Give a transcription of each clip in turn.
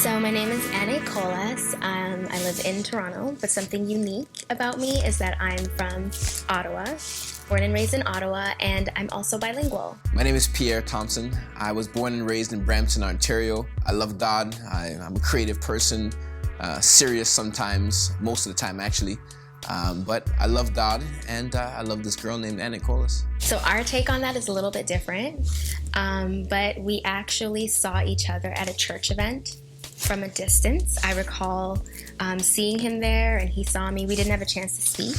So my name is Annick. I live in Toronto, but something unique about me is that I'm from Ottawa, born and raised in Ottawa, and I'm also bilingual. My name is Pierre Thompson. I was born and raised in Brampton, Ontario. I love God. I'm a creative person, serious sometimes, most of the time actually. But I love God, and I love this girl named Annick. So our take on that is a little bit different, but we actually saw each other at a church event from a distance. I recall seeing him there, and he saw me. We didn't have a chance to speak,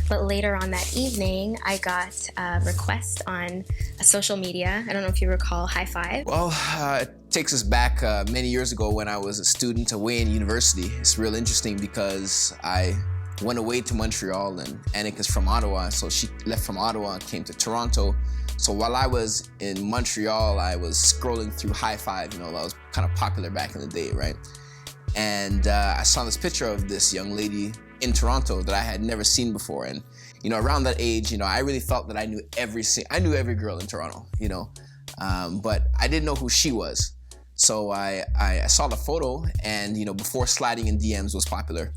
but later on that evening, I got a request on social media. I don't know if you recall High Five. Well, it takes us back many years ago when I was a student away in university. It's real interesting because I went away to Montreal, and Annick is from Ottawa, so she left from Ottawa and came to Toronto. So while I was in Montreal, I was scrolling through High Five, that was kind of popular back in the day, right? And I saw this picture of this young lady in Toronto that I had never seen before. And, around that age, I really felt that I knew every girl in Toronto, but I didn't know who she was. So I saw the photo, and, before sliding in DMs was popular,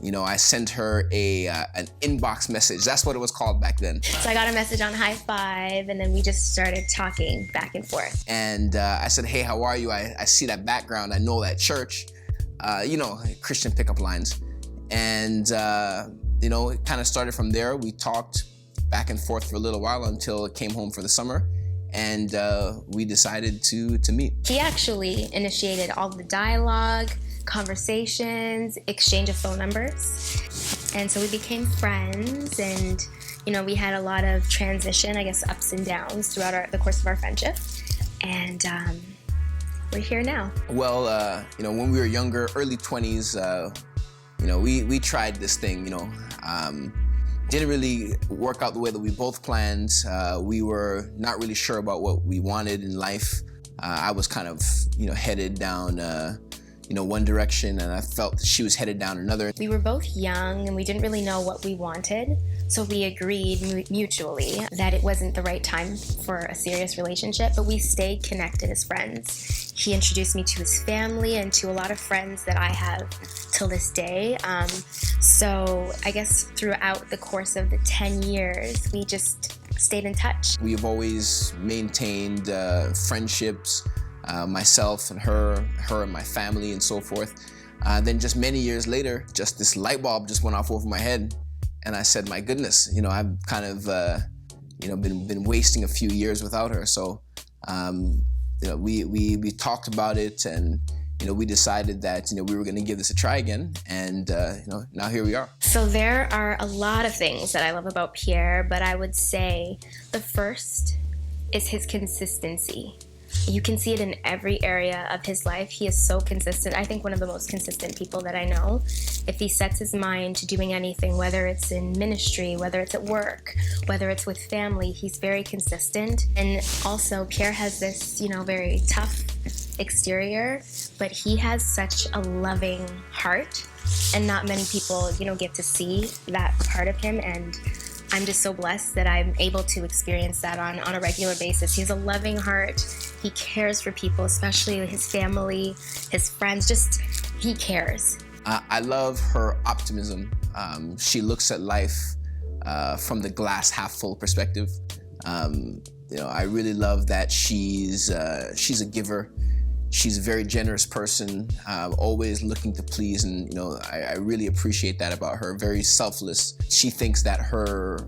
I sent her an inbox message. That's what it was called back then. So I got a message on High Five, and then we just started talking back and forth. And I said, hey, how are you? I see that background. I know that church, Christian pickup lines. And, it kind of started from there. We talked back and forth for a little while until it came home for the summer. And we decided to meet. He actually initiated all the dialogue, conversations, exchange of phone numbers. And so we became friends, and, we had a lot of transition, ups and downs throughout the course of our friendship. And we're here now. Well, when we were younger, early 20s, we tried this thing, didn't really work out the way that we both planned. We were not really sure about what we wanted in life. I was kind of, headed down one direction, and I felt that she was headed down another. We were both young, and we didn't really know what we wanted, so we agreed mutually that it wasn't the right time for a serious relationship, but we stayed connected as friends. He introduced me to his family and to a lot of friends that I have till this day. So I guess throughout the course of the 10 years, we just stayed in touch. We've always maintained friendships, myself and her and my family and so forth. Then just many years later, just this light bulb just went off over my head, and I said, my goodness, I've kind of been wasting a few years without her. So we talked about it, and we decided that we were going to give this a try again, and now here we are. So there are a lot of things that I love about Pierre, but I would say the first is his consistency. You can see it in every area of his life. He is so consistent. I think one of the most consistent people that I know. If he sets his mind to doing anything, whether it's in ministry, whether it's at work, whether it's with family, he's very consistent. And also, Pierre has this, very tough exterior, but he has such a loving heart. And not many people, get to see that part of him. And I'm just so blessed that I'm able to experience that on a regular basis. He has a loving heart. He cares for people, especially his family, his friends. Just, he cares. I love her optimism. She looks at life from the glass half full perspective. I really love that she's a giver. She's a very generous person, always looking to please, and I really appreciate that about her. Very selfless. She thinks that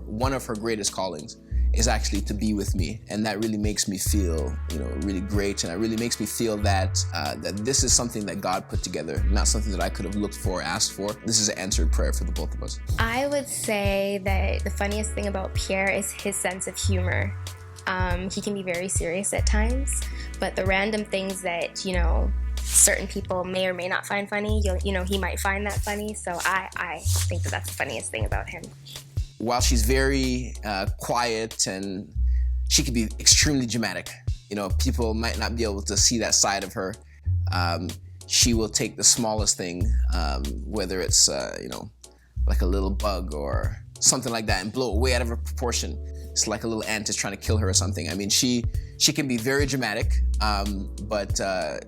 one of her greatest callings is actually to be with me, and that really makes me feel really great, and it really makes me feel that that this is something that God put together, not something that I could have looked for, asked for. This is an answered prayer for the both of us. I would say that the funniest thing about Pierre is his sense of humor. He can be very serious at times, but the random things that, certain people may or may not find funny, he might find that funny. So I think that that's the funniest thing about him. While she's very quiet, and she can be extremely dramatic, people might not be able to see that side of her. She will take the smallest thing, whether it's, like a little bug or something like that, and blow it way out of her proportion. it's like a little ant is trying to kill her or something. I mean, she can be very dramatic, but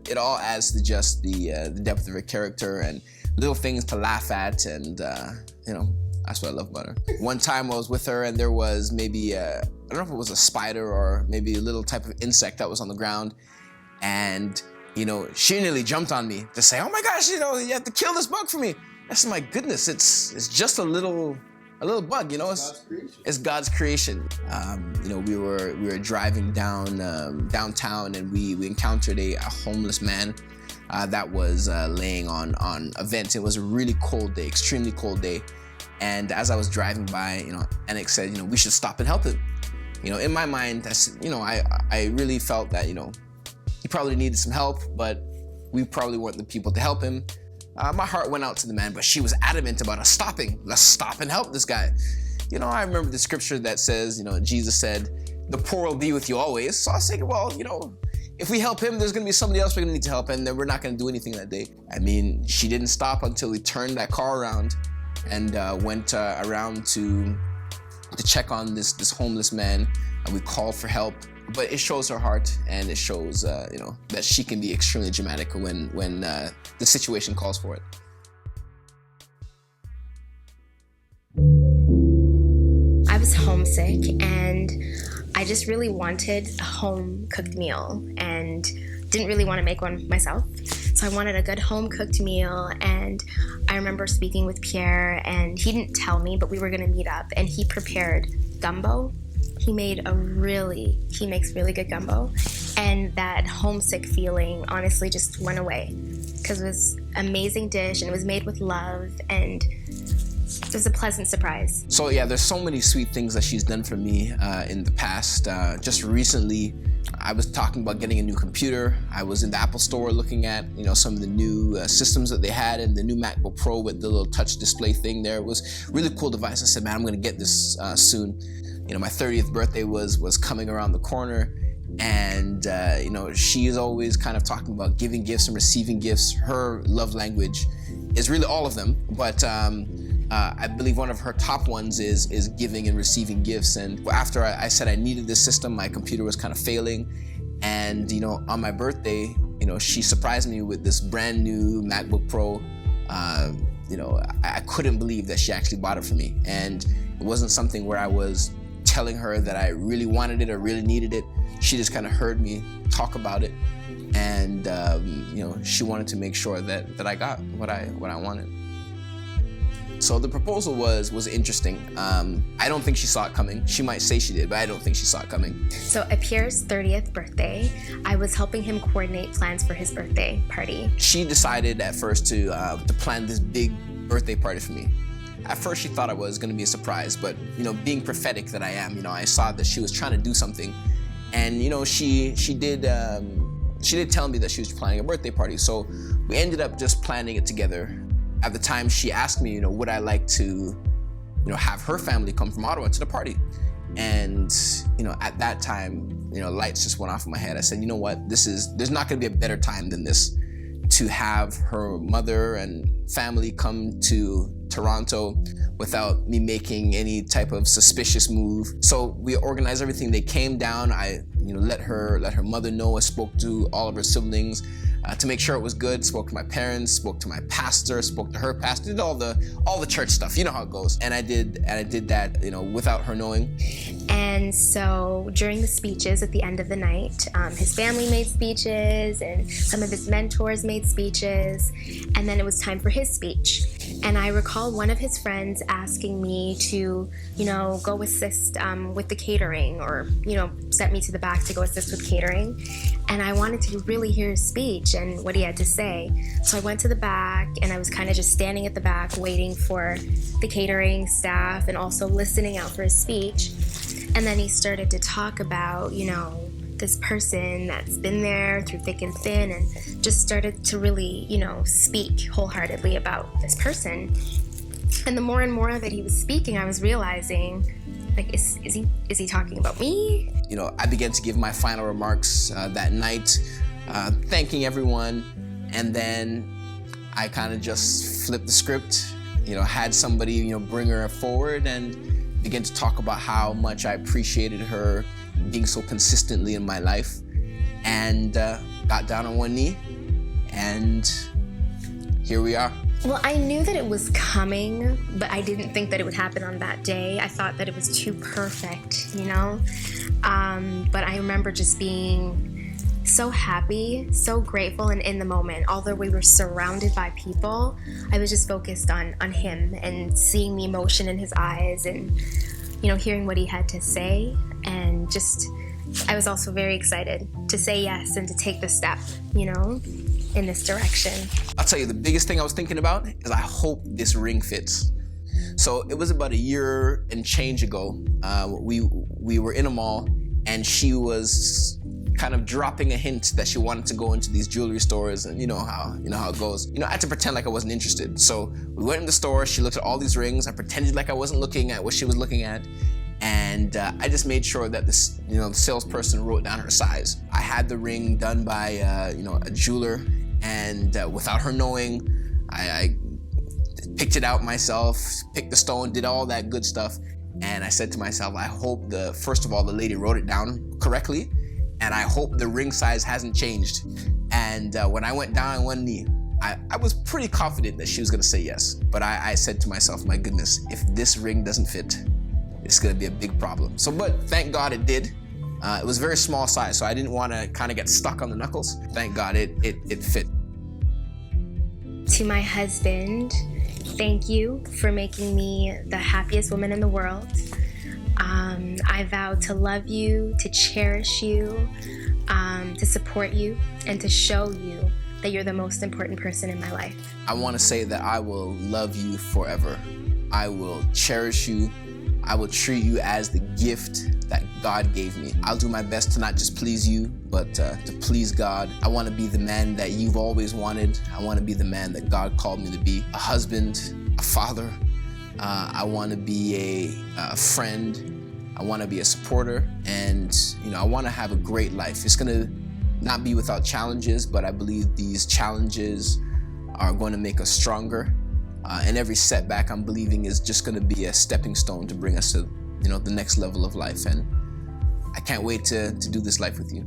it all adds to just the depth of her character and little things to laugh at, and that's what I love about her. One time I was with her and there was maybe, I don't know if it was a spider or maybe a little type of insect that was on the ground, and she nearly jumped on me to say, "Oh my gosh, you have to kill this bug for me." I said, "My goodness, it's just a little bug, it's God's creation." We were driving downtown, and we encountered a homeless man that was laying on a vent. It was a really cold day, extremely cold day. And as I was driving by, Annick said, we should stop and help him. In my mind, I really felt that, he probably needed some help, but we probably weren't the people to help him. My heart went out to the man, but she was adamant about us stopping. Let's stop and help this guy. I remember the scripture that says, Jesus said, "The poor will be with you always." So I was thinking, well, if we help him, there's going to be somebody else we're going to need to help, and then we're not going to do anything that day. I mean, she didn't stop until we turned that car around and went around to check on this homeless man, and we called for help. But it shows her heart, and it shows that she can be extremely dramatic when the situation calls for it. I was homesick, and I just really wanted a home-cooked meal and didn't really want to make one myself. So I wanted a good home-cooked meal, and I remember speaking with Pierre, and he didn't tell me, but we were going to meet up, and he prepared gumbo. He makes really good gumbo, and that homesick feeling honestly just went away because it was an amazing dish, and it was made with love, and it was a pleasant surprise. So yeah, there's so many sweet things that she's done for me in the past. Just recently, I was talking about getting a new computer. I was in the Apple store looking at some of the new systems that they had, and the new MacBook Pro with the little touch display thing there. It was a really cool device. I said, man, I'm gonna get this soon. My 30th birthday was coming around the corner, and she is always kind of talking about giving gifts and receiving gifts. Her love language is really all of them, but I believe one of her top ones is giving and receiving gifts. And after I said I needed this system, my computer was kind of failing, and on my birthday, she surprised me with this brand new MacBook Pro. I couldn't believe that she actually bought it for me, and it wasn't something where I was telling her that I really wanted it or really needed it. She just kind of heard me talk about it, and she wanted to make sure that I got what I wanted. So the proposal was interesting. I don't think she saw it coming. She might say she did, but I don't think she saw it coming. So at Pierre's 30th birthday, I was helping him coordinate plans for his birthday party. She decided at first to plan this big birthday party for me. At first, she thought it was going to be a surprise, but being prophetic that I am, I saw that she was trying to do something, and she did tell me that she was planning a birthday party. So we ended up just planning it together. At the time, she asked me, would I like to, have her family come from Ottawa to the party? And at that time, lights just went off in my head. I said, you know what? There's not going to be a better time than this to have her mother and family come to Toronto without me making any type of suspicious move. So we organized everything. They came down. I let her mother know. I spoke to all of her siblings to make sure it was good. Spoke to my parents, spoke to my pastor, spoke to her pastor, did all the church stuff. You know how it goes. And I did that, without her knowing. And so during the speeches at the end of the night, his family made speeches, and some of his mentors made speeches, and then it was time for his speech. And I recall one of his friends asking me to, go assist with the catering, or, sent me to the back to go assist with catering. And I wanted to really hear his speech and what he had to say. So I went to the back, and I was kind of just standing at the back waiting for the catering staff and also listening out for his speech. And then he started to talk about, this person that's been there through thick and thin, and just started to really, speak wholeheartedly about this person. And the more and more that he was speaking, I was realizing, is he talking about me? I began to give my final remarks that night, thanking everyone, and then I kind of just flipped the script, had somebody, bring her forward, and began to talk about how much I appreciated her being so consistently in my life, and got down on one knee, and here we are. Well, I knew that it was coming, but I didn't think that it would happen on that day. I thought that it was too perfect, you know? But I remember just being so happy, so grateful, and in the moment. Although we were surrounded by people, I was just focused on him and seeing the emotion in his eyes and, you know, hearing what he had to say. And just, I was also very excited to say yes and to take the step, you know, in this direction. I'll tell you, the biggest thing I was thinking about is I hope this ring fits. So it was about a year and change ago. We were in a mall, and she was kind of dropping a hint that she wanted to go into these jewelry stores, and you know how it goes. You know, I had to pretend like I wasn't interested. So we went in the store. She looked at all these rings. I pretended like I wasn't looking at what she was looking at. And I just made sure that the salesperson wrote down her size. I had the ring done by a jeweler, and without her knowing, I picked it out myself, picked the stone, did all that good stuff. And I said to myself, I hope first of all, the lady wrote it down correctly, and I hope the ring size hasn't changed. And when I went down on one knee, I was pretty confident that she was gonna say yes. But I said to myself, my goodness, if this ring doesn't fit, it's gonna be a big problem. But thank God it did. It was a very small size, so I didn't want to kind of get stuck on the knuckles. Thank God it fit. To my husband, thank you for making me the happiest woman in the world. I vow to love you, to cherish you, to support you, and to show you that you're the most important person in my life. I want to say that I will love you forever. I will cherish you. I will treat you as the gift that God gave me. I'll do my best to not just please you, but to please God. I want to be the man that you've always wanted. I want to be the man that God called me to be. A husband, a father. I want to be a friend. I want to be a supporter. And, I want to have a great life. It's going to not be without challenges, but I believe these challenges are going to make us stronger. And every setback, I'm believing, is just going to be a stepping stone to bring us to, the next level of life. And I can't wait to do this life with you.